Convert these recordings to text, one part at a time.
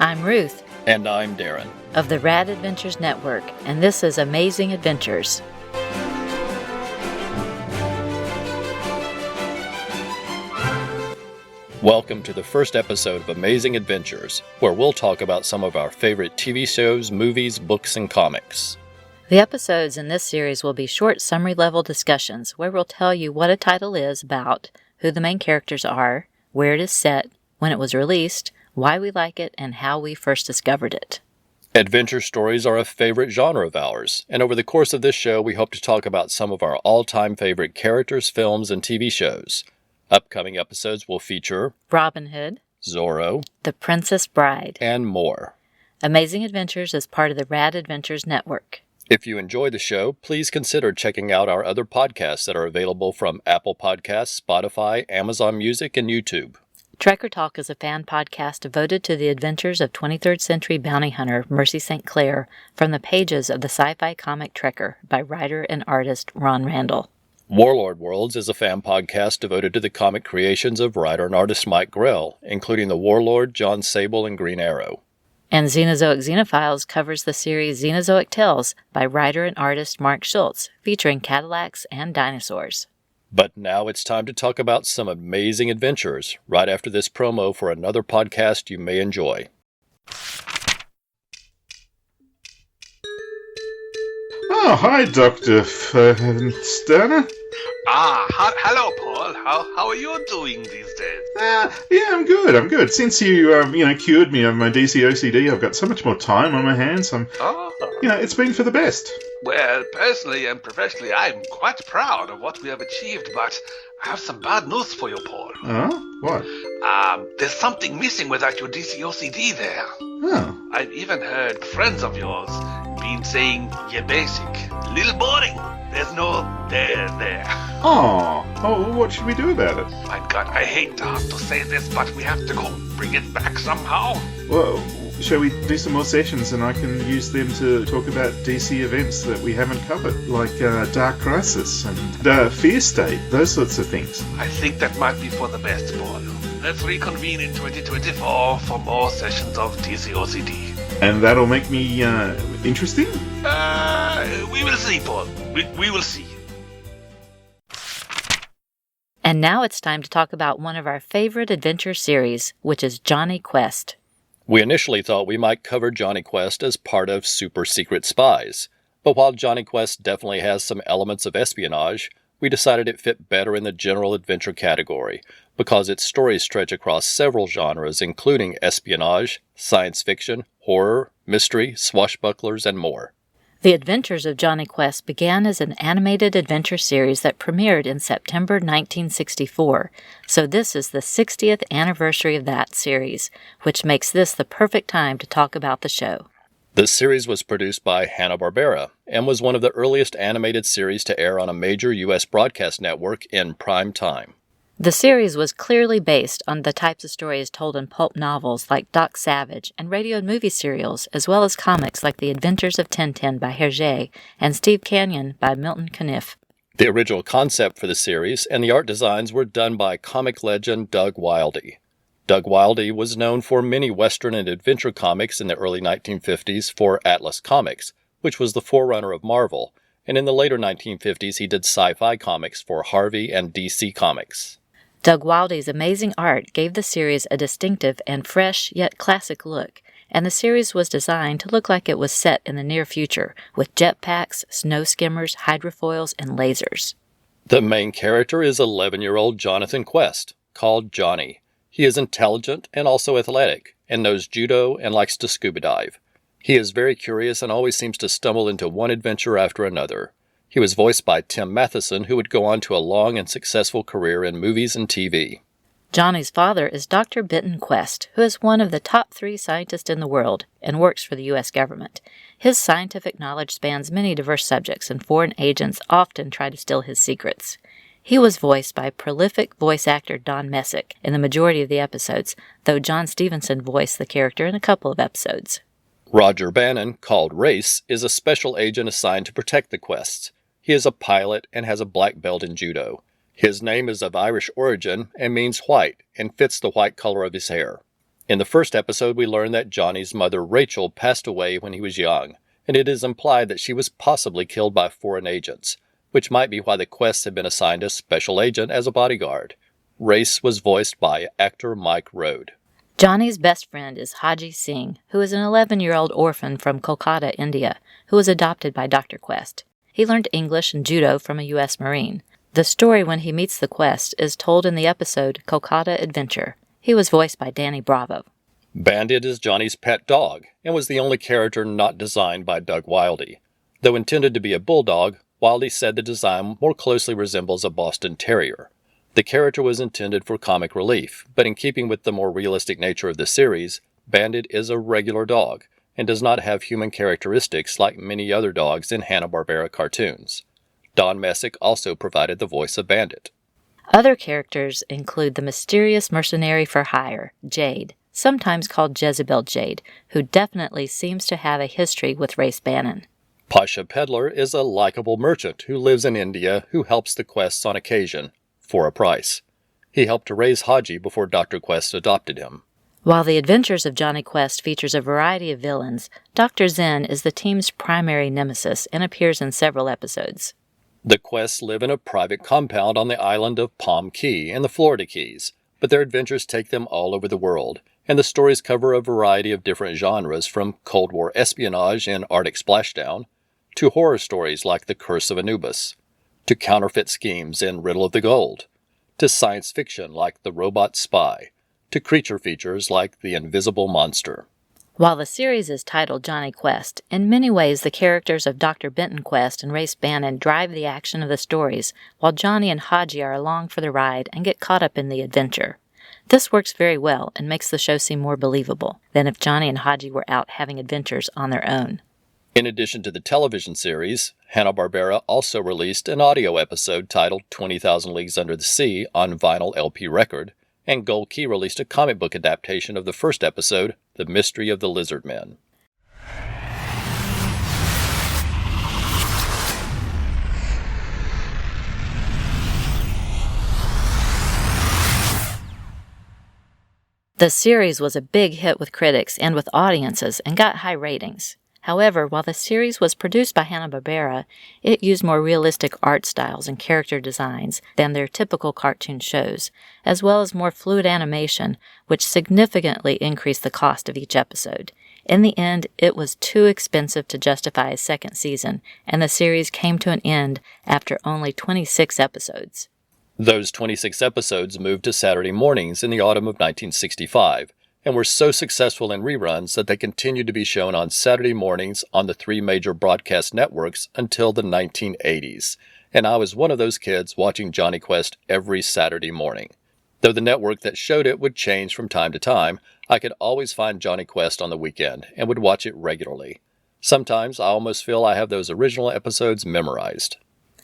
I'm Ruth. And I'm Darren. Of the Rad Adventures Network, and this is Amazing Adventures. Welcome to the first episode of Amazing Adventures, where we'll talk about some of our favorite TV shows, movies, books, and comics. The episodes in this series will be short summary-level discussions where we'll tell you what a title is about, who the main characters are, where it is set, when it was released, why we like it, and how we first discovered it. Adventure stories are a favorite genre of ours, and over the course of this show we hope to talk about some of our all-time favorite characters, films, and TV shows. Upcoming episodes will feature Robin Hood, Zorro, The Princess Bride, and more. Amazing Adventures is part of the Rad Adventures Network. If you enjoy the show, please consider checking out our other podcasts that are available from Apple Podcasts, Spotify, Amazon Music, and YouTube. Trekker Talk is a fan podcast devoted to the adventures of 23rd century bounty hunter Mercy St. Clair from the pages of the sci-fi comic Trekker by writer and artist Ron Randall. Warlord Worlds is a fan podcast devoted to the comic creations of writer and artist Mike Grell, including the Warlord, John Sable, and Green Arrow. And Xenozoic Xenophiles covers the series Xenozoic Tales by writer and artist Mark Schultz, featuring Cadillacs and dinosaurs. But now it's time to talk about some amazing adventures, right after this promo for another podcast you may enjoy. Oh, hi, Dr. Sterner. Hello, Paul. How are you doing these days? Yeah, I'm good. Since you, cured me of my DC OCD, I've got so much more time on my hands. It's been for the best. Well, personally and professionally, I'm quite proud of what we have achieved, but I have some bad news for you, Paul. Oh? What? There's something missing without your DC OCD there. Oh. I've even heard friends of yours been saying you're basic, a little boring. There's no there. Oh, what should we do about it? My God, I hate to have to say this, but we have to go bring it back somehow. Well, shall we do some more sessions and I can use them to talk about DC events that we haven't covered, like Dark Crisis and Fear State, those sorts of things? I think that might be for the best, Paul. Let's reconvene in 2024 for more sessions of DC OCD. And that'll make me interesting? We will see, Paul. We will see. And now it's time to talk about one of our favorite adventure series, which is Jonny Quest. We initially thought we might cover Jonny Quest as part of Super Secret Spies, but while Jonny Quest definitely has some elements of espionage, we decided it fit better in the general adventure category, because its stories stretch across several genres including espionage, science fiction, horror, mystery, swashbucklers, and more. The Adventures of Jonny Quest began as an animated adventure series that premiered in September 1964, so this is the 60th anniversary of that series, which makes this the perfect time to talk about the show. The series was produced by Hanna-Barbera and was one of the earliest animated series to air on a major U.S. broadcast network in prime time. The series was clearly based on the types of stories told in pulp novels like Doc Savage and radio and movie serials, as well as comics like The Adventures of Tintin by Hergé and Steve Canyon by Milton Caniff. The original concept for the series and the art designs were done by comic legend Doug Wildey. Doug Wildey was known for many Western and adventure comics in the early 1950s for Atlas Comics, which was the forerunner of Marvel, and in the later 1950s he did sci-fi comics for Harvey and DC Comics. Doug Wildey's amazing art gave the series a distinctive and fresh yet classic look, and the series was designed to look like it was set in the near future, with jetpacks, snow skimmers, hydrofoils, and lasers. The main character is 11-year-old Jonathan Quest, called Jonny. He is intelligent and also athletic, and knows judo and likes to scuba dive. He is very curious and always seems to stumble into one adventure after another. He was voiced by Tim Matheson, who would go on to a long and successful career in movies and TV. Jonny's father is Dr. Benton Quest, who is one of the top 3 scientists in the world and works for the U.S. government. His scientific knowledge spans many diverse subjects, and foreign agents often try to steal his secrets. He was voiced by prolific voice actor Don Messick in the majority of the episodes, though John Stevenson voiced the character in a couple of episodes. Roger Bannon, called Race, is a special agent assigned to protect the Quests. He is a pilot and has a black belt in judo. His name is of Irish origin and means white and fits the white color of his hair. In the first episode, we learn that Johnny's mother Rachel passed away when he was young, and it is implied that she was possibly killed by foreign agents, which might be why the Quests had been assigned a special agent as a bodyguard. Race was voiced by actor Mike Road. Johnny's best friend is Haji Singh, who is an 11-year-old orphan from Kolkata, India, who was adopted by Dr. Quest. He learned English and judo from a U.S. Marine. The story when he meets the Quest is told in the episode Kolkata Adventure. He was voiced by Danny Bravo. Bandit is Johnny's pet dog, and was the only character not designed by Doug Wildey. Though intended to be a bulldog, Wildey said the design more closely resembles a Boston Terrier. The character was intended for comic relief, but in keeping with the more realistic nature of the series, Bandit is a regular dog, and does not have human characteristics like many other dogs in Hanna-Barbera cartoons. Don Messick also provided the voice of Bandit. Other characters include the mysterious mercenary for hire, Jade, sometimes called Jezebel Jade, who definitely seems to have a history with Race Bannon. Pasha Peddler is a likable merchant who lives in India who helps the Quests on occasion, for a price. He helped to raise Haji before Dr. Quest adopted him. While The Adventures of Jonny Quest features a variety of villains, Dr. Zen is the team's primary nemesis and appears in several episodes. The Quests live in a private compound on the island of Palm Key in the Florida Keys, but their adventures take them all over the world, and the stories cover a variety of different genres from Cold War espionage in Arctic Splashdown, to horror stories like The Curse of Anubis, to counterfeit schemes in Riddle of the Gold, to science fiction like The Robot Spy, to creature features like The Invisible Monster. While the series is titled Jonny Quest, in many ways the characters of Dr. Benton Quest and Race Bannon drive the action of the stories, while Jonny and Haji are along for the ride and get caught up in the adventure. This works very well and makes the show seem more believable than if Jonny and Haji were out having adventures on their own. In addition to the television series, Hanna-Barbera also released an audio episode titled 20,000 Leagues Under the Sea on vinyl LP record, and Gold Key released a comic book adaptation of the first episode, The Mystery of the Lizard Men. The series was a big hit with critics and with audiences and got high ratings. However, while the series was produced by Hanna-Barbera, it used more realistic art styles and character designs than their typical cartoon shows, as well as more fluid animation, which significantly increased the cost of each episode. In the end, it was too expensive to justify a second season, and the series came to an end after only 26 episodes. Those 26 episodes moved to Saturday mornings in the autumn of 1965, and were so successful in reruns that they continued to be shown on Saturday mornings on the three major broadcast networks until the 1980s, and I was one of those kids watching Jonny Quest every Saturday morning. Though the network that showed it would change from time to time, I could always find Jonny Quest on the weekend and would watch it regularly. Sometimes I almost feel I have those original episodes memorized.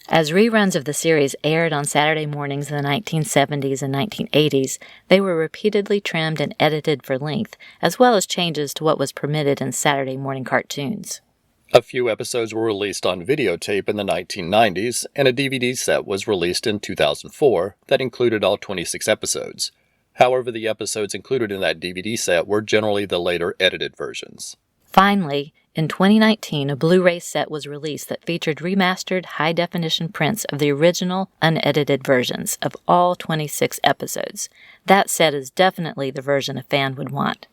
As reruns of the series aired on Saturday mornings in the 1970s and 1980s, they were repeatedly trimmed and edited for length, as well as changes to what was permitted in Saturday morning cartoons. A few episodes were released on videotape in the 1990s, and a DVD set was released in 2004 that included all 26 episodes. However, the episodes included in that DVD set were generally the later edited versions. Finally, in 2019, a Blu-ray set was released that featured remastered high-definition prints of the original, unedited versions of all 26 episodes. That set is definitely the version a fan would want.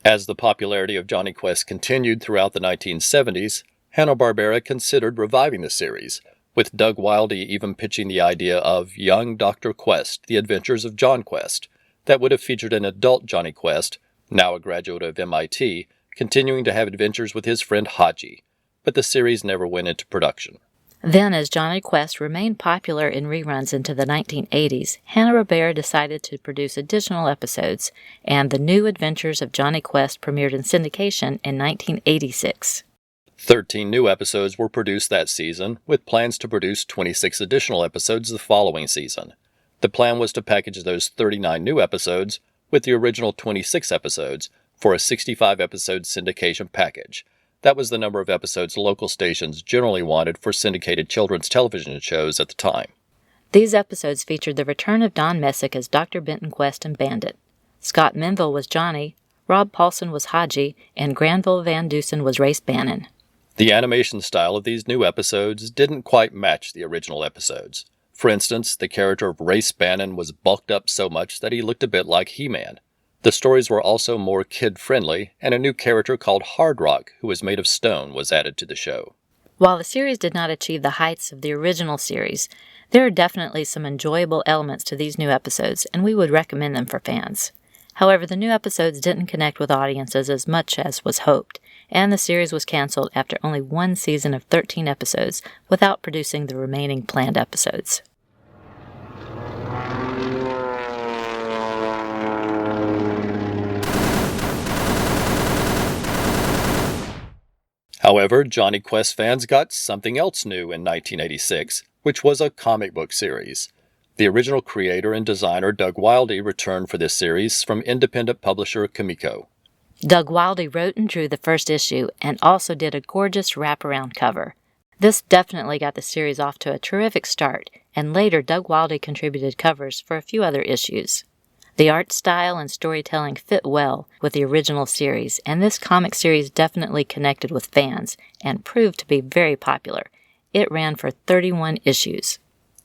As the popularity of Jonny Quest continued throughout the 1970s, Hanna-Barbera considered reviving the series, with Doug Wildey even pitching the idea of Young Dr. Quest, The Adventures of John Quest, that would have featured an adult Jonny Quest, now a graduate of MIT, continuing to have adventures with his friend Haji, but the series never went into production. Then, as Jonny Quest remained popular in reruns into the 1980s, Hanna-Barbera decided to produce additional episodes, and The New Adventures of Jonny Quest premiered in syndication in 1986. 13 new episodes were produced that season, with plans to produce 26 additional episodes the following season. The plan was to package those 39 new episodes with the original 26 episodes for a 65-episode syndication package. That was the number of episodes local stations generally wanted for syndicated children's television shows at the time. These episodes featured the return of Don Messick as Dr. Benton Quest and Bandit. Scott Menville was Jonny, Rob Paulsen was Haji, and Granville Van Dusen was Race Bannon. The animation style of these new episodes didn't quite match the original episodes. For instance, the character of Race Bannon was bulked up so much that he looked a bit like He-Man. The stories were also more kid-friendly, and a new character called Hard Rock, who was made of stone, was added to the show. While the series did not achieve the heights of the original series, there are definitely some enjoyable elements to these new episodes, and we would recommend them for fans. However, the new episodes didn't connect with audiences as much as was hoped, and the series was canceled after only one season of 13 episodes without producing the remaining planned episodes. However, Jonny Quest fans got something else new in 1986, which was a comic book series. The original creator and designer Doug Wildey returned for this series from independent publisher Kamiko. Doug Wildey wrote and drew the first issue and also did a gorgeous wraparound cover. This definitely got the series off to a terrific start, and later Doug Wildey contributed covers for a few other issues. The art style and storytelling fit well with the original series, and this comic series definitely connected with fans and proved to be very popular. It ran for 31 issues.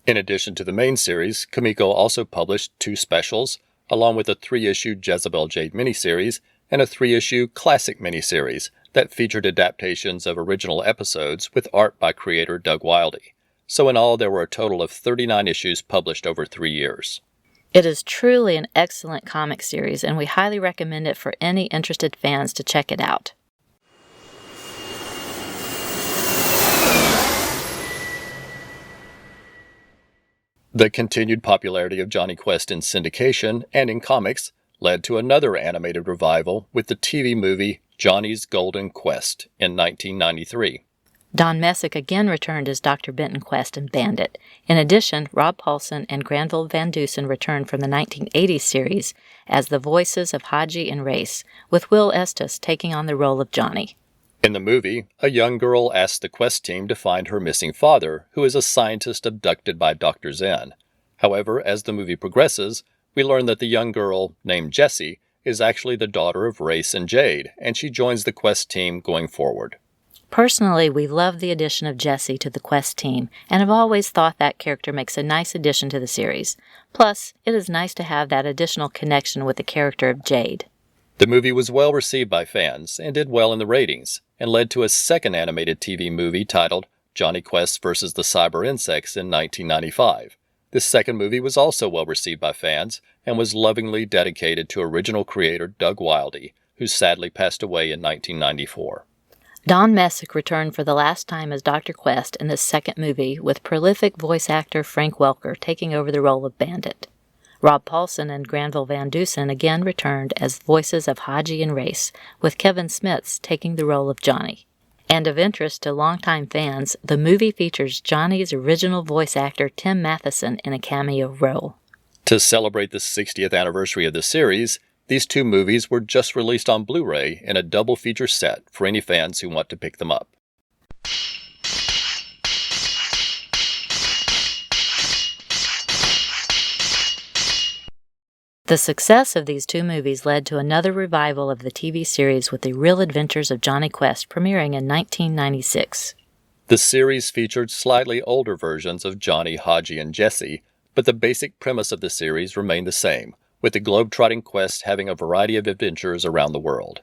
In addition to the main series, Kamiko also published 2 specials, along with a 3-issue Jezebel Jade miniseries and a 3-issue classic miniseries that featured adaptations of original episodes with art by creator Doug Wildey. So in all, there were a total of 39 issues published over 3 years. It is truly an excellent comic series, and we highly recommend it for any interested fans to check it out. The continued popularity of Jonny Quest in syndication and in comics led to another animated revival with the TV movie Johnny's Golden Quest in 1993. Don Messick again returned as Dr. Benton Quest and Bandit. In addition, Rob Paulsen and Granville Van Dusen returned from the 1980s series as the voices of Haji and Race, with Will Estes taking on the role of Jonny. In the movie, a young girl asks the Quest team to find her missing father, who is a scientist abducted by Dr. Zen. However, as the movie progresses, we learn that the young girl, named Jessie, is actually the daughter of Race and Jade, and she joins the Quest team going forward. Personally, we love the addition of Jessie to the Quest team, and have always thought that character makes a nice addition to the series. Plus, it is nice to have that additional connection with the character of Jade. The movie was well received by fans and did well in the ratings, and led to a second animated TV movie titled Jonny Quest vs. the Cyber Insects in 1995. This second movie was also well received by fans and was lovingly dedicated to original creator Doug Wildey, who sadly passed away in 1994. Don Messick returned for the last time as Dr. Quest in this second movie, with prolific voice actor Frank Welker taking over the role of Bandit. Rob Paulsen and Granville Van Dusen again returned as voices of Haji and Race, with Kevin Smits taking the role of Jonny. And of interest to longtime fans, the movie features Jonny's original voice actor Tim Matheson in a cameo role. To celebrate the 60th anniversary of the series, these 2 movies were just released on Blu-ray in a double feature set for any fans who want to pick them up. The success of these 2 movies led to another revival of the TV series with the Real Adventures of Jonny Quest premiering in 1996. The series featured slightly older versions of Jonny, Haji, and Jessie, but the basic premise of the series remained the same, with the globe-trotting Quest having a variety of adventures around the world.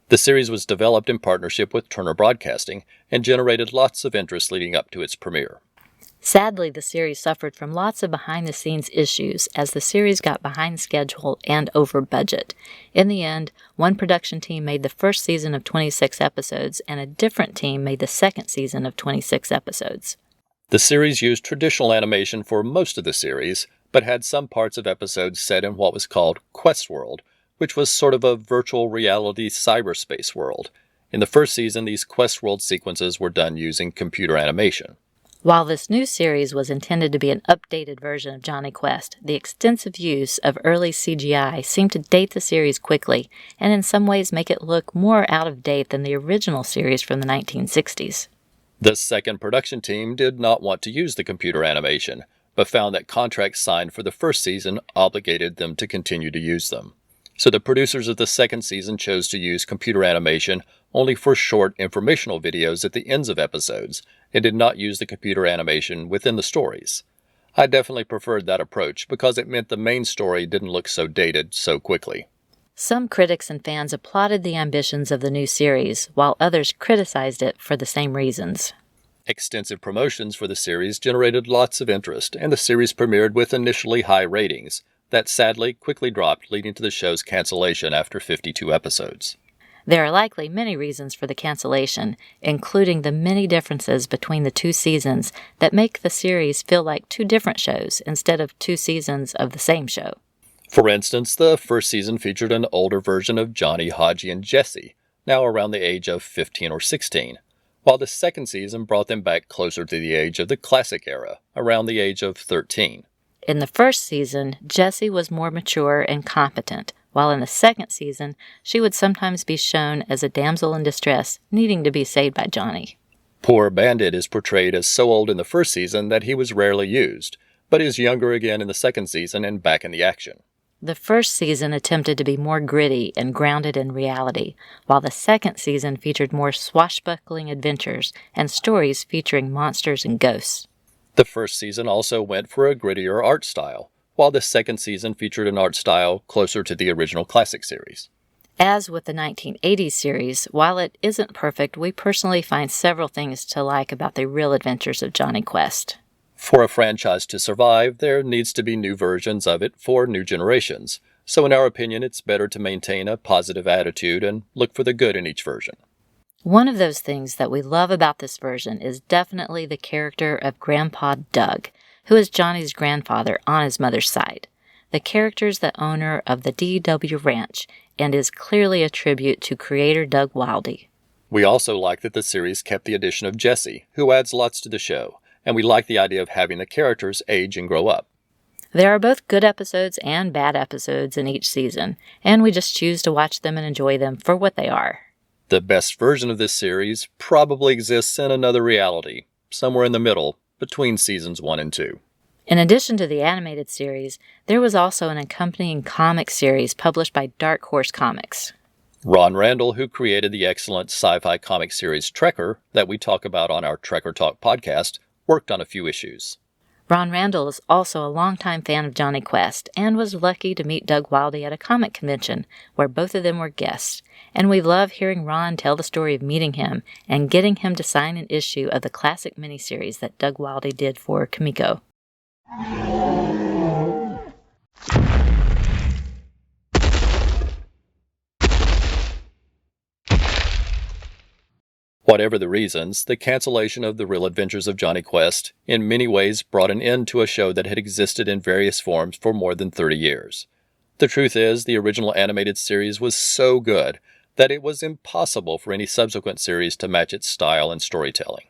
The series was developed in partnership with Turner Broadcasting and generated lots of interest leading up to its premiere. Sadly, the series suffered from lots of behind-the-scenes issues as the series got behind schedule and over budget. In the end, one production team made the first season of 26 episodes, and a different team made the second season of 26 episodes. The series used traditional animation for most of the series, but had some parts of episodes set in what was called Quest World, which was sort of a virtual reality cyberspace world. In the first season, these Quest World sequences were done using computer animation. While this new series was intended to be an updated version of Jonny Quest, the extensive use of early CGI seemed to date the series quickly, and in some ways make it look more out of date than the original series from the 1960s. The second production team did not want to use the computer animation, but found that contracts signed for the first season obligated them to continue to use them. So the producers of the second season chose to use computer animation only for short informational videos at the ends of episodes, and did not use the computer animation within the stories. I definitely preferred that approach because it meant the main story didn't look so dated so quickly. Some critics and fans applauded the ambitions of the new series, while others criticized it for the same reasons. Extensive promotions for the series generated lots of interest, and the series premiered with initially high ratings that sadly quickly dropped, leading to the show's cancellation after 52 episodes. There are likely many reasons for the cancellation, including the many differences between the two seasons that make the series feel like two different shows instead of two seasons of the same show. For instance, the first season featured an older version of Jonny, Haji, and Jesse, now around the age of 15 or 16, while the second season brought them back closer to the age of the classic era, around the age of 13. In the first season, Jessie was more mature and competent, while in the second season, she would sometimes be shown as a damsel in distress needing to be saved by Jonny. Poor Bandit is portrayed as so old in the first season that he was rarely used, but is younger again in the second season and back in the action. The first season attempted to be more gritty and grounded in reality, while the second season featured more swashbuckling adventures and stories featuring monsters and ghosts. The first season also went for a grittier art style, while the second season featured an art style closer to the original classic series. As with the 1980s series, while it isn't perfect, we personally find several things to like about the real adventures of Jonny Quest. For a franchise to survive, there needs to be new versions of it for new generations, so in our opinion it's better to maintain a positive attitude and look for the good in each version. One of those things that we love about this version is definitely the character of Grandpa Doug, who is Jonny's grandfather on his mother's side. The character is the owner of the D.W. Ranch and is clearly a tribute to creator Doug Wildey. We also like that the series kept the addition of Jesse, who adds lots to the show, and we like the idea of having the characters age and grow up. There are both good episodes and bad episodes in each season, and we just choose to watch them and enjoy them for what they are. The best version of this series probably exists in another reality, somewhere in the middle, between seasons 1 and 2. In addition to the animated series, there was also an accompanying comic series published by Dark Horse Comics. Ron Randall, who created the excellent sci-fi comic series Trekker that we talk about on our Trekker Talk podcast, worked on a few issues. Ron Randall is also a longtime fan of Jonny Quest and was lucky to meet Doug Wildey at a comic convention where both of them were guests, and we love hearing Ron tell the story of meeting him and getting him to sign an issue of the classic miniseries that Doug Wildey did for Kamiko. Whatever the reasons, the cancellation of The Real Adventures of Jonny Quest in many ways brought an end to a show that had existed in various forms for more than 30 years. The truth is, the original animated series was so good that it was impossible for any subsequent series to match its style and storytelling.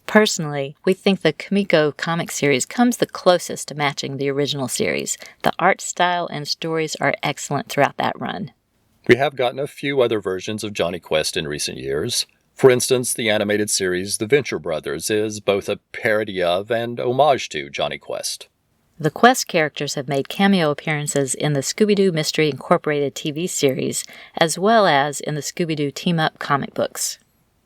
Personally, we think the Kamiko comic series comes the closest to matching the original series. The art style and stories are excellent throughout that run. We have gotten a few other versions of Jonny Quest in recent years. For instance, the animated series The Venture Brothers is both a parody of and homage to Jonny Quest. The Quest characters have made cameo appearances in the Scooby-Doo Mystery Incorporated TV series, as well as in the Scooby-Doo Team-Up comic books.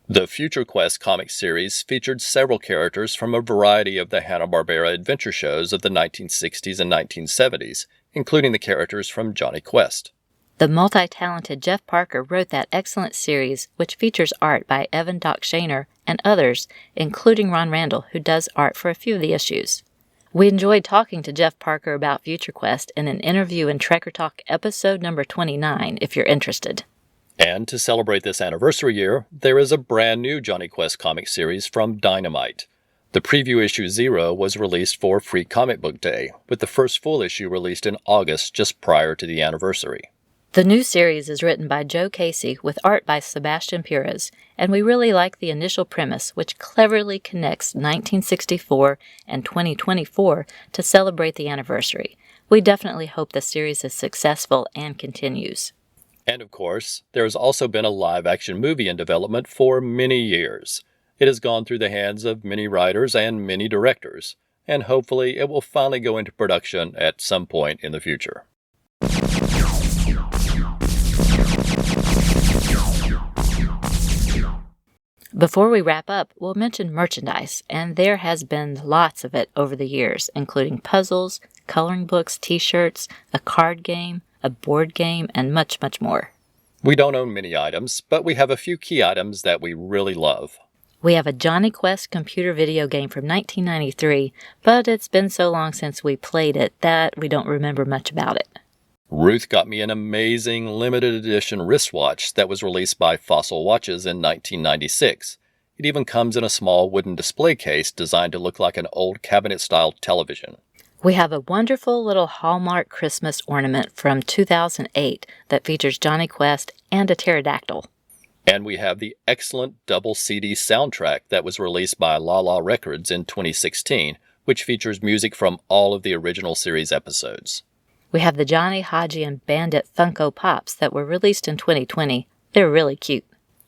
The Future Quest comic series featured several characters from a variety of the Hanna-Barbera adventure shows of the 1960s and 1970s, including the characters from Jonny Quest. The multi-talented Jeff Parker wrote that excellent series, which features art by Evan Doc Shaner and others, including Ron Randall, who does art for a few of the issues. We enjoyed talking to Jeff Parker about Future Quest in an interview in Trekker Talk episode number 29, if you're interested. And to celebrate this anniversary year, there is a brand new Jonny Quest comic series from Dynamite. The preview issue 0 was released for Free Comic Book Day, with the first full issue released in August just prior to the anniversary. The new series is written by Joe Casey with art by Sebastian Pires, and we really like the initial premise, which cleverly connects 1964 and 2024 to celebrate the anniversary. We definitely hope the series is successful and continues. And of course, there has also been a live-action movie in development for many years. It has gone through the hands of many writers and many directors, and hopefully it will finally go into production at some point in the future. Before we wrap up, we'll mention merchandise, and there has been lots of it over the years, including puzzles, coloring books, t-shirts, a card game, a board game, and much, much more. We don't own many items, but we have a few key items that we really love. We have a Jonny Quest computer video game from 1993, but it's been so long since we played it that we don't remember much about it. Ruth got me an amazing limited edition wristwatch that was released by Fossil Watches in 1996. It even comes in a small wooden display case designed to look like an old cabinet-style television. We have a wonderful little Hallmark Christmas ornament from 2008 that features Jonny Quest and a pterodactyl. And we have the excellent double CD soundtrack that was released by La La Records in 2016, which features music from all of the original series episodes. We have the Johnny, Haji, and Bandit Funko Pops that were released in 2020. They're really cute.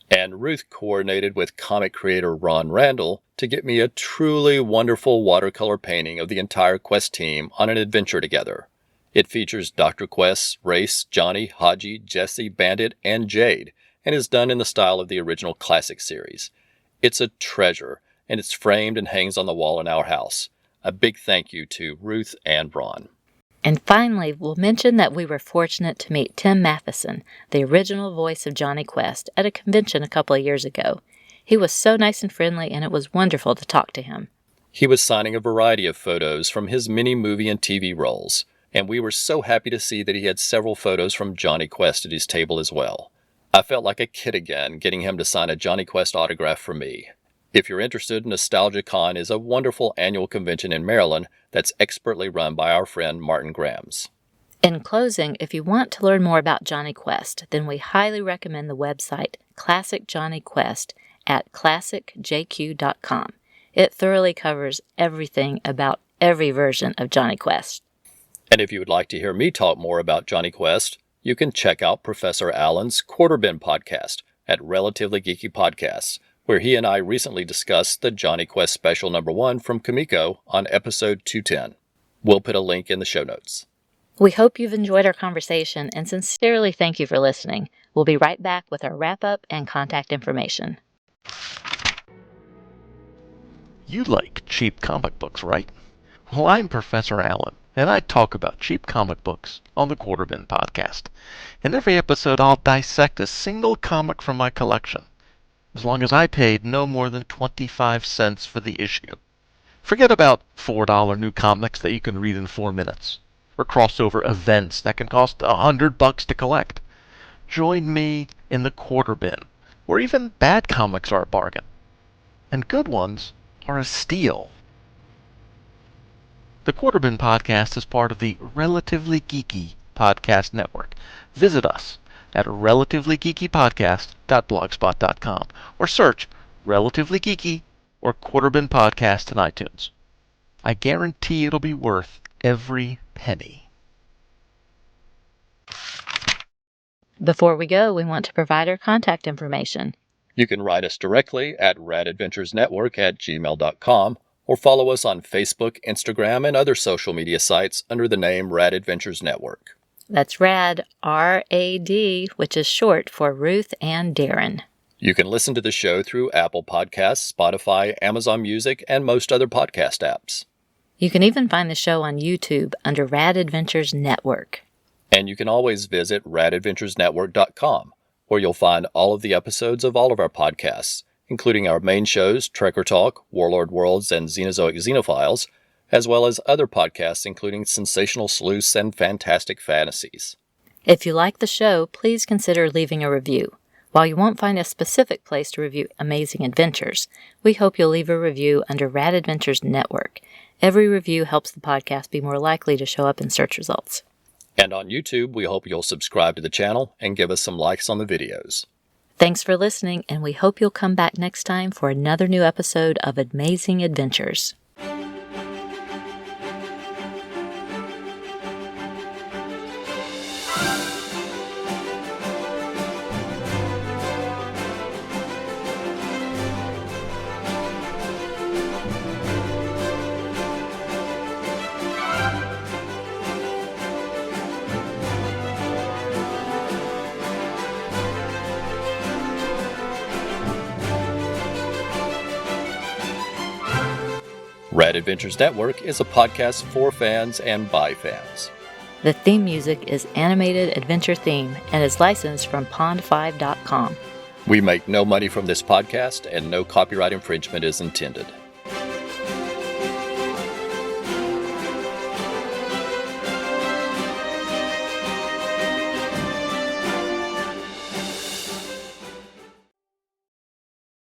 And Ruth coordinated with comic creator Ron Randall to get me a truly wonderful watercolor painting of the entire Quest team on an adventure together. It features Dr. Quest, Race, Johnny, Haji, Jesse, Bandit, and Jade, and is done in the style of the original classic series. It's a treasure, and it's framed and hangs on the wall in our house. A big thank you to Ruth and Ron. And finally, we'll mention that we were fortunate to meet Tim Matheson, the original voice of Jonny Quest, at a convention a couple of years ago. He was so nice and friendly, and it was wonderful to talk to him. He was signing a variety of photos from his many movie and TV roles, and we were so happy to see that he had several photos from Jonny Quest at his table as well. I felt like a kid again getting him to sign a Jonny Quest autograph for me. If you're interested, NostalgiaCon is a wonderful annual convention in Maryland that's expertly run by our friend Martin Grams. In closing, if you want to learn more about Jonny Quest, then we highly recommend the website Classic Jonny Quest at classicjq.com. It thoroughly covers everything about every version of Jonny Quest. And if you would like to hear me talk more about Jonny Quest, you can check out Professor Allen's Quarter Bin podcast at Relatively Geeky Podcasts, where he and I recently discussed the Jonny Quest Special No. 1 from Kamiko on episode 210. We'll put a link in the show notes. We hope you've enjoyed our conversation and sincerely thank you for listening. We'll be right back with our wrap-up and contact information. You like cheap comic books, right? Well, I'm Professor Allen, and I talk about cheap comic books on the Quarter Bin podcast. In every episode, I'll dissect a single comic from my collection, as long as I paid no more than 25 cents for the issue. Forget about $4 new comics that you can read in 4 minutes, or crossover events that can cost $100 to collect. Join me in the Quarter Bin, where even bad comics are a bargain, and good ones are a steal. The Quarter Bin podcast is part of the Relatively Geeky Podcast Network. Visit us at relativelygeekypodcast.blogspot.com or search Relatively Geeky or Quarter Bin Podcast in iTunes. I guarantee it'll be worth every penny. Before we go, we want to provide our contact information. You can write us directly at radadventuresnetwork@gmail.com or follow us on Facebook, Instagram, and other social media sites under the name Rad Adventures Network. That's RAD, R-A-D, which is short for Ruth and Darren. You can listen to the show through Apple Podcasts, Spotify, Amazon Music, and most other podcast apps. You can even find the show on YouTube under Rad Adventures Network. And you can always visit radadventuresnetwork.com, where you'll find all of the episodes of all of our podcasts, including our main shows, Trekker Talk, Warlord Worlds, and Xenozoic Xenophiles, as well as other podcasts including Sensational Sleuths and Fantastic Fantasies. If you like the show, please consider leaving a review. While you won't find a specific place to review Amazing Adventures, we hope you'll leave a review under Rad Adventures Network. Every review helps the podcast be more likely to show up in search results. And on YouTube, we hope you'll subscribe to the channel and give us some likes on the videos. Thanks for listening, and we hope you'll come back next time for another new episode of Amazing Adventures. Rad Adventures Network is a podcast for fans and by fans. The theme music is Animated Adventure Theme and is licensed from pond5.com. We make no money from this podcast, and no copyright infringement is intended.